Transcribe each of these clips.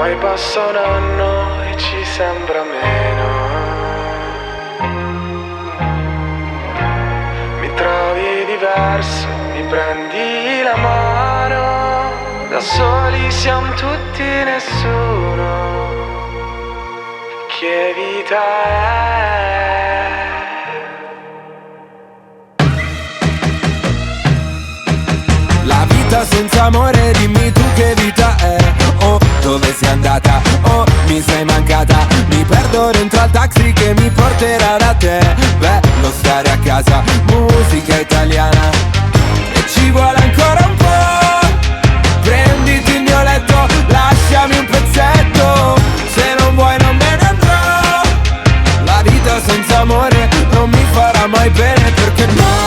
Poi passa un anno e ci sembra meno. Mi trovi diverso, mi prendi la mano. Da soli siamo tutti, nessuno. Che vita è? La vita senza amore, dimmi tu che vita è. Oh, dove sei andata? Oh, mi sei mancata. Mi perdo dentro al taxi che mi porterà da te. Bello stare a casa, musica italiana. E ci vuole ancora un po'. Prenditi il mio letto, lasciami un pezzetto. Se non vuoi non me ne andrò. La vita senza amore non mi farà mai bene, perché no.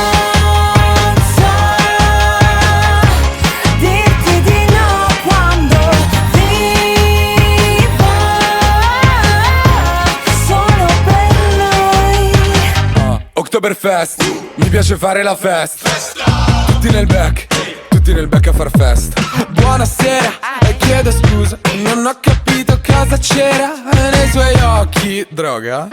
Oktoberfest, mi piace fare la festa. Tutti nel back a far festa. Buonasera, e chiedo scusa, non ho capito cosa c'era nei suoi occhi. Droga?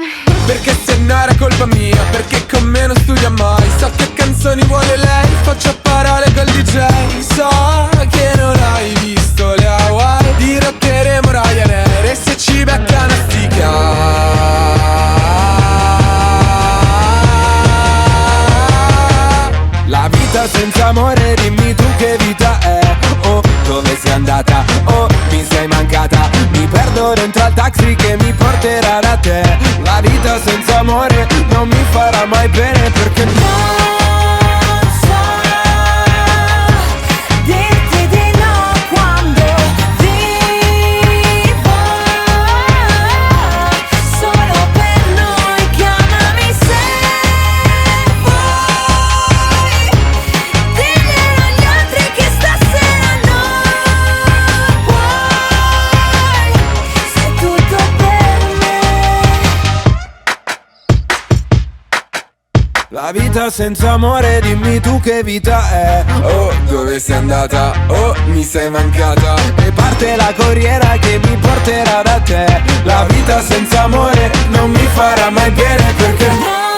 Perché se no era colpa mia, perché con me non studia mai. So che canzoni vuole lei, faccio a parole col DJ. So che non hai visto le Hawaii, dirotteremo Ryanair e se ci becca una stica. La vita senza amore, dimmi tu che vita è. Oh, dove sei andata? Oh, mi sei mancata. Mi perdo dentro al taxi che mi porterà da te. La vita senza amore non mi farà mai bene, perché no. La vita senza amore, dimmi tu che vita è. Oh, dove sei andata? Oh, mi sei mancata. E parte la corriera che mi porterà da te. La vita senza amore non mi farà mai bene, perché no.